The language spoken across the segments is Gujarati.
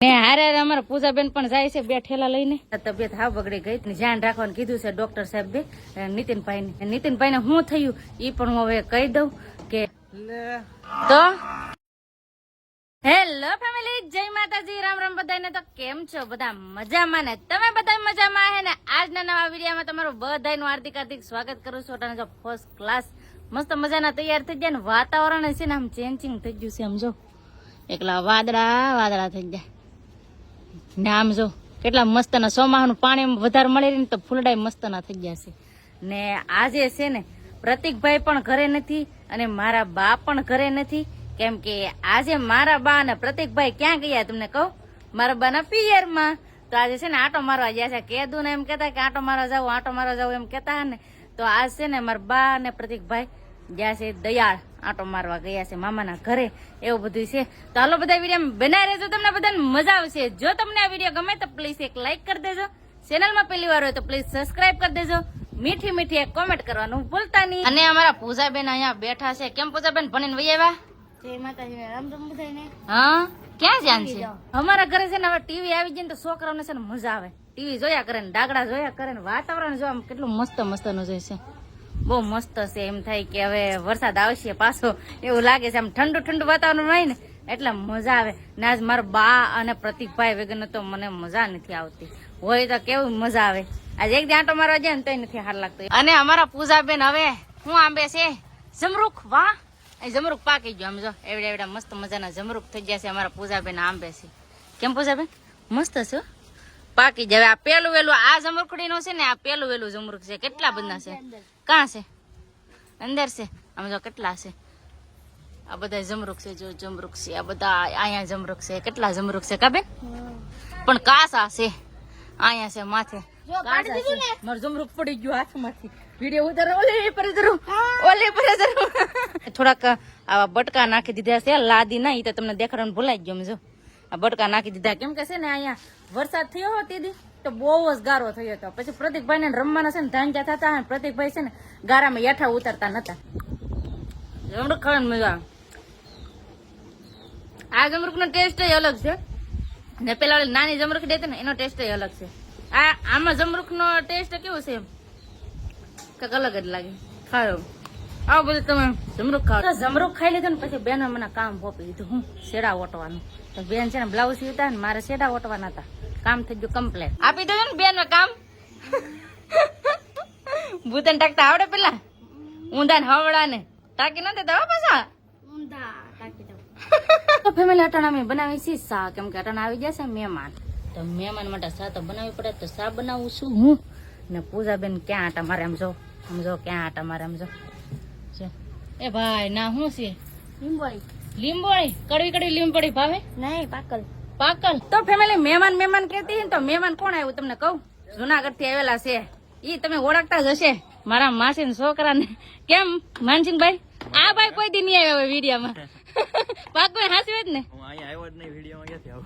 ને હારે અમારા પૂજાબેન પણ જાય છે બે ઠેલા લઈને. તબિયત હાવ બગડી ગઈ, ધ્યાન રાખવાનું કીધું છે ડોક્ટર સાહેબ બે નીતિનભાઈ ને શું થયું ઈ પણ હું હવે કહી દઉં કે તો હેલો ફેમિલી, જય માતાજી, રામ રામ બધાને. તો કેમ છો બધા? મજામાં ને? તમે બધા મજામાં હે ને? આજના નવા વિડીયોમાં તમારું બધાનું હાર્દિક સ્વાગત કરું છું. અને જો ફર્સ્ટ ક્લાસ મસ્ત મજાના તૈયાર થઈ ગયા ને વાતાવરણ છે ને આમ ચેન્જિંગ થઈ ગયું છે. આમ જો એકલા વાદળા થઈ ગયા ને આમ જો કેટલા મસ્ત ના ચોમાસાનું પાણી વધારે મળે ને તો ફૂલડાઈ મસ્ત ના થઈ ગયા છે. ને આજે છે ને પ્રતિકભાઈ પણ ઘરે નથી અને મારા બા પણ ઘરે નથી, કેમ કે આજે મારા બા અને પ્રતિકભાઈ ક્યાં ગયા તમને કહું? મારા બા ના પિયરમાં. તો આજે છે ને આટો મારવા ગયા છે. કેદું ને એમ કેતા કે આટો મારવા જાવ એમ કેતા ને, તો આજ છે ને મારા બા અને પ્રતિકભાઈ ગયા છે દયાળ, આટો મારવા ગયા છે મામાના ઘરે, એવું બધું છે. તો હાલો બધા વિડીયો બનાવી રહેજો, તમને બધાને મજા આવશે. જો તમને આ વિડીયો ગમે તો પ્લીઝ એક લાઈક કરી દેજો, ચેનલમાં પહેલી વાર હોય તો પ્લીઝ સબસ્ક્રાઇબ કરી દેજો, મીઠી મીઠી એક કોમેન્ટ કરવાનું ભૂલતા નહીં. અને અમારા પૂજાબેન અહીંયા બેઠા છે. કેમ પૂજાબેન, ભણીને વહી આવ્યા? જય માતાજી, રામ રામ બધાને. હા, ક્યાં જાન છે? અમારા ઘરે છે ને હવે ટીવી આવી જાય ને તો છોકરાઓને છે ને મજા આવે, ટીવી જોયા કરે ને ડાગડા જોયા કરે ને વાતાવરણ જો આમ કેટલું મસ્ત મસ્ત નું જોઈ છે, બહુ મસ્ત છે. એમ થાય કે હવે વરસાદ આવશે પાછો એવું લાગે છે. આમ ઠંડુ ઠંડુ વાતાવરણ હોય ને એટલે મજા આવે. ને આજ મારા બા અને પ્રતિકભાઈ વગર તો મને મજા નથી આવતી, હોય તો કેવું મજા આવે. આજે એક દી આંટો મારવા જાય ને તો નથી હાર લાગતો. અને અમારા પૂજાબેન હવે શું આંબે છે? જમરૂખ. વાહ, જમરૂખ પાકી ગયો. આમ જો એવડા એવડા મસ્ત મજાના જમરૂખ થઈ ગયા છે. અમારા પૂજાબેન આંબે છે. કેમ પૂજાબેન? મસ્ત છે, પાકી જાય. આ પેલું વેલું આ જમરૂખડી નું છે ને, આ પેલું વેલું જમરૂખ છે. કેટલા બધા છે? ક્યાં છે? અંદર છે. આમ જો કેટલા છે. આ બધા જમરૂખ છે. જો જમરૂખ છે આ બધા. અહીંયા જમરૂખ છે. કેટલા જમરૂખ છે કાબેન? પણ કાસા છે. અહીંયા છે માથે. મારું જમરૂખ પડી ગયું હાથમાંથી. વિડીયો ઉતારો. ઓલે પર ધરું. થોડાક આવા બટકા નાખી દીધા છે, લાદી ના. ઈ તો તમને દેખાડવાનું ભૂલાઈ ગયો. જો આ બટકા નાખી દીધા, કેમ કે છે ને અહીંયા વરસાદ થયો હતો તેથી તો બહુ જ ગારો થયો હતો. પછી પ્રતિકભાઈ ને રમવાના છે ને ધાંજા થતા, પ્રતિકભાઈ છે ને ગારામાં યાઠા ઉતરતા નતા. જમરૂખ ખાવાની મજા આવે. આ જમરૂખ નો ટેસ્ટ અલગ છે ને પેલા ઓલી નાની જમરૂખ દેતી ને એનો ટેસ્ટ અલગ છે. આમાં જમરૂખ નો ટેસ્ટ કેવું છે કઈક અલગ જ લાગે. ખાયો આવું બધું તમે જમરૂખ ખાવ. જમરૂખ ખાઈ લીધું ને પછી બેને મને કામ સોંપી દીધું, હું શેડા ઓટવાનું. તો બેન છે ને બ્લાઉઝ સીવતા ને મારે શેડા ઓટવાના હતા. કામ થઈ ગયું કમ્પ્લેટ. આપી દેજો ને બેન કામ. ભૂતન ટાકતા આવડે? પેલા ઊંધા ને હવડા ને ટાકી ના દેતા પાછા ઊંધા ટાકી દો. તો ફેમિલી અટાણા અમે બનાવી છીએ સા, કેમ કે અટાણા આવી ગયા છે મહેમાન. તો મહેમાન માટે સા તો બનાવવી પડે, તો સા બનાવું છું હું. ને પૂજાબેન ક્યાં આટા મારે? આમ જો ક્યાં આટા મારે? આમ જો એ ભાઈ ના શું છે? લીંબોળી. કડવી કડવી લીંબોળી ભાવે? નહીં, પાકલ. તો ફેમિલી મહેમાન કહેતી તો મહેમાન કોણ આવ્યું તમને કહું? જુનાગઢ થી આવેલા છે. ઈ તમે ઓળખતા જ હશે, મારા માસી ના છોકરા ને. કેમ માનસિંહભાઈ? આ ભાઈ કોઈ દી નહીં આવ્યા વિડીયોમાં. પાકો હાસી વાત ને?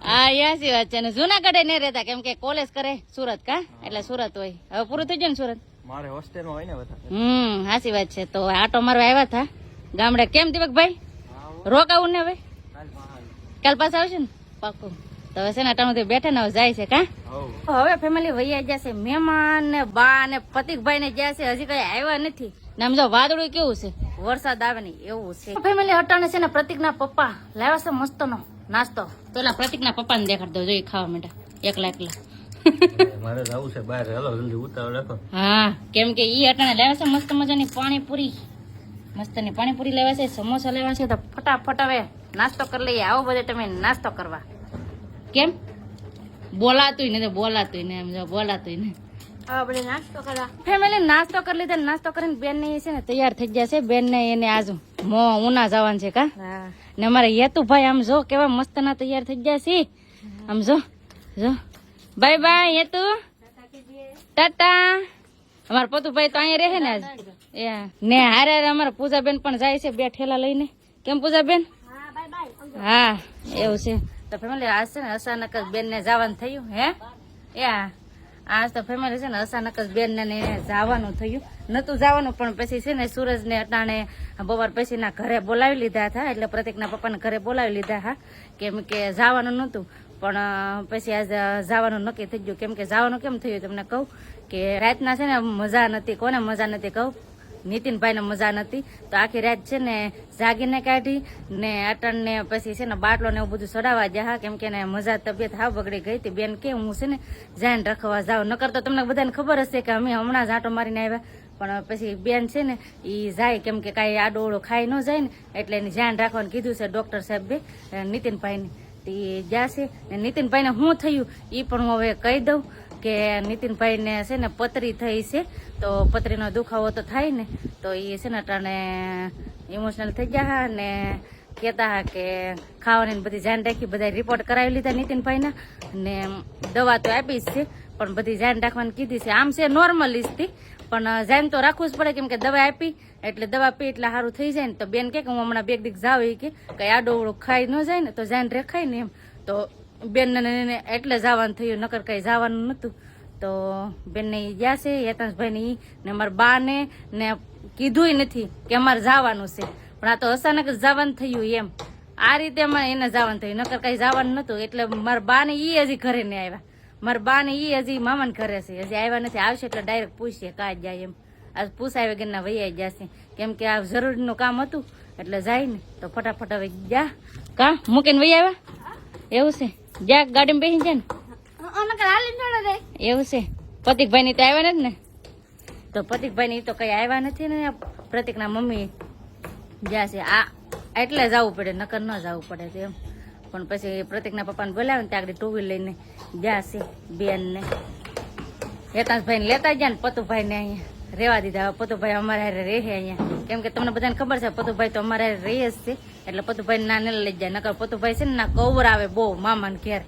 હા, હાસી વાત છે. જુનાગઢ નહીં રહેતા, કેમ કે કોલેજ કરે સુરત. કા એટલે સુરત હોય. હવે પૂરું થઈ ગયું ને સુરત? મારે હોસ્ટેલમાં હોય ને. હાસી વાત છે. તો આટો મારવા આવ્યા હતા ગામડે. કેમ દીપકભાઈ રોકાવું ને? હવે કાલ પાછા આવશે ને? પાકું. તો હવે છે ને અટાણું બેઠા ને જાય છે. કા હવે ફેમિલી વૈયા જશે. મહેમાન ને બા ને પ્રતિકભાઈ ને ગયા છે, હજી કઈ આવ્યા નથી. ને આમ જો વાદળું કેવું છે, વરસાદ આવે ને એવું છે. ફેમિલી અટાણે છે ને પ્રતિક ના પપ્પા લાવ્યા છે મસ્ત નો નાસ્તો. તો એલા પ્રતિક ના પપ્પા ને દેખાડ દો, જોઈ ખાવા માંડ્યા એકલા. મારે જવું છે બહાર. હેલો જલ્દી ઉતાવળ રાખો. હા, કેમ કે ઈ અટાણે લાવ્યા છે મસ્ત મજાની પાણીપુરી. મસ્ત ની પાણીપુરી લેવા છે, સમોસા લેવા છે. તો ફટાફટ હવે નાસ્તો કરી લઈએ. આવો બધે તમે નાસ્તો કરવા. કેમ બોલાતું ને? એમ જો બોલાતું ને. આપણે નાસ્તો કરવા ફેમિલી નાસ્તો કરી લીધા. નાસ્તો કરીને બેન ને છે ને તૈયાર થઈ ગયા છે. બેન ને એને આજુ ઉના જવાનું છે. કા ને અમારે હેતુભાઈ આમ જો કેવા મસ્ત ના તૈયાર થઈ ગયા છે. આમ જો બાય બાય હેતુ, ટાટા. અમારા પતુભાઈ તો અહીંયા રહે ને આજ. ને હારે અમારા પૂજાબેન પણ જાય છે બે ઠેલા લઈને. કેમ પૂજાબેન? હા, એવું છે. તો ફેમિલી આજ છે ને અચાનક જ બેન ને જવાનું થયું. હે આજ તો ફેમિલી છે ને અચાનક જ બેન ને જવાનું થયું. નતું જવાનું પણ પછી છે ને સૂરજ ને અટાણે બપોર પછી ના ઘરે બોલાવી લીધા હતા. એટલે પ્રતિક ના પપ્પા ને ઘરે બોલાવી લીધા. હા, કેમ કે જવાનું નતું પણ પછી આજ જવાનું નક્કી થઈ ગયું. કેમ કે જવાનું કેમ થયું તમને કહું કે રાતના છે ને મજા નથી. કોને મજા નથી કહું? નીતિનભાઈને મજા નથી. તો આખી રાત છે ને જાગીને કાઢી ને અટણને પછી છે ને બાટલો ને એવું બધું ચડાવવા ગયા. કેમ કે એને મજા તબિયત હાવ બગડી ગઈ હતી. બેન કે હું છે ને જાન રાખવા જાઉં. નકર તો તમને બધાને ખબર હશે કે અમે હમણાં જ આંટો મારીને આવ્યા. પણ પછી બેન છે ને એ જાય કેમ કે કાંઈ આડો ઓળો ખાઈ ન જાય ને એટલે એની ધ્યાન રાખવાનું કીધું છે ડૉક્ટર સાહેબે નીતિનભાઈને. તે જશે ને નીતિનભાઈને શું થયું એ પણ હું હવે કહી દઉં કે નીતિનભાઈને છે ને પથરી થઈ છે. તો પથરીનો દુખાવો તો થાય ને તો એ છે ને અટાણે ઇમોશનલ થઈ ગયા ને કહેતા હા કે ખાવાની બધી ધ્યાન રાખી. બધા રિપોર્ટ કરાવી લીધા નીતિનભાઈના ને દવા તો આપી જ છે પણ બધી ધ્યાન રાખવાની કીધી છે. આમ છે નોર્મલિસ્ટથી પણ ધ્યાન તો રાખવું જ પડે કેમ કે દવા આપી એટલે દવા પી એટલે સારું થઈ જાય ને. તો બેન કે હું હમણાં બે દીક જાવ એ કે કઈ આડો ઓળો ખાઈ ન જાય ને તો ધ્યાન રેખાય ને એમ. તો બેનને એટલે જવાનું થયું નકર કઈ જવાનું નતું. તો બેનને ગયા છે યતાંશભાઈ ને અમારા બાને ને કીધું નથી કે અમારે જવાનું છે પણ આ તો અચાનક જ જવાનું થયું એમ. આ રીતે અમારે એને જવાનું થયું નકર કઈ જવાનું નતું. એટલે મારા બાને ઈ હજી ઘરે નહીં આવ્યા. મારા બાને ઈ હજી મામાને ઘરે છે હજી આવ્યા નથી. આવશે એટલે ડાયરેક્ટ પૂછીએ કાં જાય એમ. આજ પૂછાય વગરના વૈયા જશે કેમ કે આ જરૂરીનું કામ હતું એટલે જાય ને તો ફટાફટ હવે જા કા મૂકીને વૈયા આવ્યા એવું છે. જા ગાડીમાં બેસી જાય ને એવું છે. પ્રતિકભાઈ ની તો આવ્યા નથી ને તો પ્રતિકભાઈ ની તો કઈ આવ્યા નથી ને પ્રતિકના મમ્મી જશે. આ એટલે જવું પડે નકર ન જવું પડે એમ. પણ પછી પ્રતિકના પપ્પાને બોલાવે ને ત્યાં આગળ ટુ વ્હીલ લઈને જશે બેન ને યતાંશભાઈ ને લેતા ગયા ને પતુભાઈ ને અહીંયા રેવા દીધા. પતુભાઈ અમારે રહે અહીંયા કેમ કે તમને બધાને ખબર છે પતુભાઈ તો અમારે રહે જ છે એટલે પતુભાઈ ના ને લઈ જાય. નકર પતુભાઈ છે ને ના કવર આવે બહુ મામાને ઘેર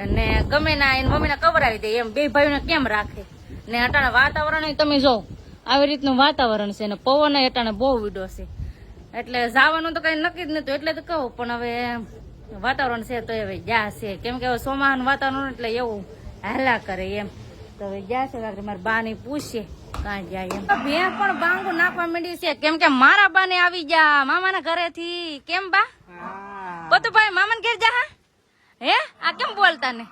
અને ગમે ના એની મમ્મીને કવર આવી દે એમ. બે ભાઈઓને કેમ રાખે ને અટાણે વાતાવરણ તમે જો આવી રીતનું વાતાવરણ છે ને પવન અટાણે બહુ વિડો છે એટલે જવાનું તો કઈ નક્કી જ નતું એટલે તો કહું. પણ હવે વાતાવરણ છે તો હવે જા છે કેમ કે હવે ચોમાસાનું વાતાવરણ એટલે એવું હાલા કરે એમ. તો હવે જા છે મારા બા ને પૂછીએ કાં જાય એમ. બે પણ બાંગુ નાખવા માંડી છે કેમ કે મારા બા ને આવી જા મામાના ઘરેથી. કેમ બા પતુભાઈ મામાને ઘેર જા હે આ કેમ બોલતા ને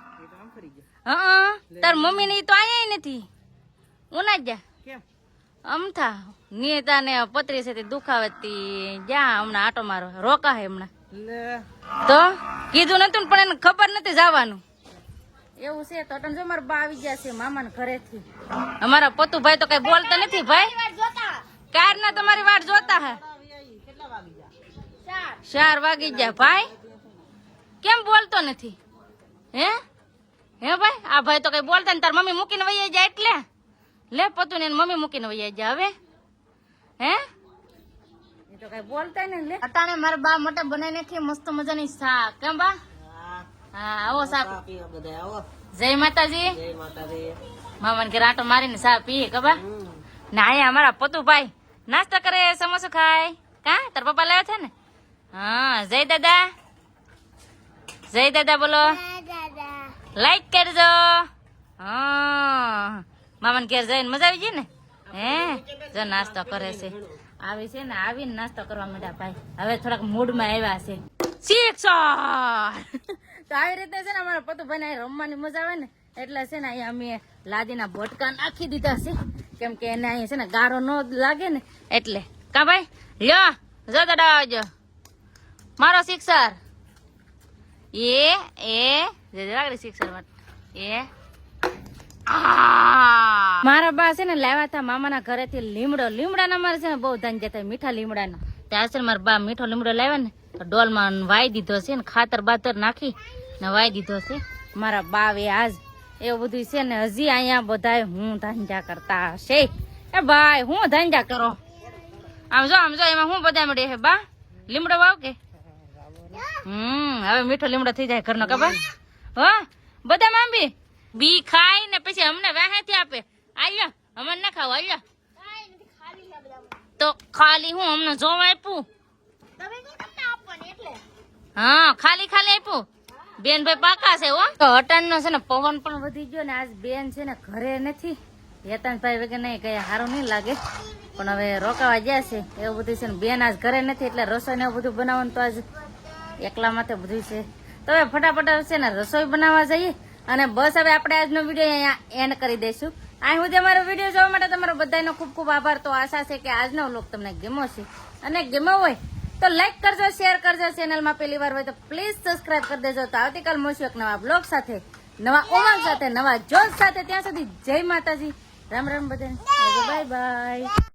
હા તાર મમ્મી ને તો અહીંયા નથી ઉના જા અમથા નિયતા ને પતરી છે તે દુખાવે જા હમણાં આટો મારો રોકા હે હમણાં તો કીધું નતું પણ એને ખબર નથી જવાનું એવું છે. તો અટન જો મારા બા આવી ગયા છે મામાના ઘરેથી. અમારા પતુભાઈ તો કઈ બોલતા નથી ભાઈ કાર ના તમારી વાટ જોતા હે 4 વાગી ગયા ભાઈ કેમ બોલતો નથી હે હે ભાઈ? આ ભાઈ તો કઈ બોલતા ને તાર મમ્મી મૂકીને વહી જાય એટલે લે પતુ ને મમ્મી મૂકીને વહી જાય હવે હે એ તો કઈ બોલતા ને લે. અટાણે મારા બા મોટા બનાવી નાખી મસ્ત મજાની શાક. કેમ બા? હા આવો શાક. જય માતાજી. મામાને ઘરે આટો મારીને શાક પીએ કબા ને અહીંયા અમારા પતુભાઈ નાસ્તા કરે સમોસા ખાય. કા તાર પપ્પા લાવ્યા છે ને? હા જય દાદા. જય દાદા બોલો. લાઈક કરજો. હા મામાને ઘેર જઈને મજા આવી ગઈ ને હે જો નાસ્તો કરે છે. આવી છે ને આવીને નાસ્તો કરવા માંડ્યા ભાઈ. હવે થોડાક મૂડમાં આવ્યા છે. તો આવી રીતે છે ને અમારા પતુભાઈ ને રમવાની મજા આવે ને એટલે છે ને અહીંયા અમે લાદીના ભટકા નાખી દીધા છે કેમ કે એને અહીંયા છે ને ગારો ન લાગે ને એટલે. કા ભાઈ લ્યો જો દાદા આવજો મારો શિક્ષર મારા બા છે ને લાવ્યા હતા મામાના ઘરેથી લીમડો. લીમડાના મારે છે ને બહુ ધાંજા થાય મીઠા લીમડાના. ત્યાં છે ને મારા બા મીઠો લીમડો લાવ્યા ને તો ડોલમાં વાઈ દીધો છે ને ખાતર બાતર નાખી ને વાઈ દીધો છે મારા બાવે આજ. એવું બધું છે ને હજી અહીંયા બધા હું ધાંજા કરતા હશે. એ ભાઈ હું ધાંજા કરો આમ જો એમાં હું બધા મળે હે બા લીમડો વાવ કે હવે મીઠો લીમડો થઈ જાય ઘરનો ખબર હો. બધા મામી બી ખાય ને પછી અમને વાહેથી આપે. આવ્યો અમને ના ખાવ આવ્યો તો ખાલી હું અમને જોવા આપ્યું. હા ખાલી આપ્યું. બેન ભાઈ પાકા છે હો. તો અટાણ નો છે ને પવન પણ વધી ગયો ને આજ બેન છે ને ઘરે નથી. યતાંશભાઈ વગર નહીં કઈ સારું નહીં લાગે પણ હવે રોકાવા ગયા છે એવું બધું છે ને. બેન આજ ઘરે નથી એટલે રસોઈ ને એવું બધું બનાવવાનું તો આજ એકલા માટે બધું છે. તો હવે ફટાફટ છે ને રસોઈ બનાવવા જઈએ અને બસ હવે આપણે આજનો વિડીયો અહીંયા એન્ડ કરી દઈશું. અહીં સુધી અમારો વિડીયો જોવા માટે તમારો બધાનો ખૂબ ખૂબ આભાર. તો આશા છે કે આજનો વ્લોગ તમને ગમ્યો છે અને ગમ્યો હોય તો લાઈક કરજો, શેર કરજો. ચેનલમાં પહેલી વાર હોય તો પ્લીઝ સબસ્ક્રાઇબ કરી દેજો. તો આવતીકાલ મળશું એક નવા બ્લોગ સાથે, નવા ઉમંગ સાથે, નવા જોશ સાથે. ત્યાં સુધી જય માતાજી, રામ રામ બધાને, બાય બાય.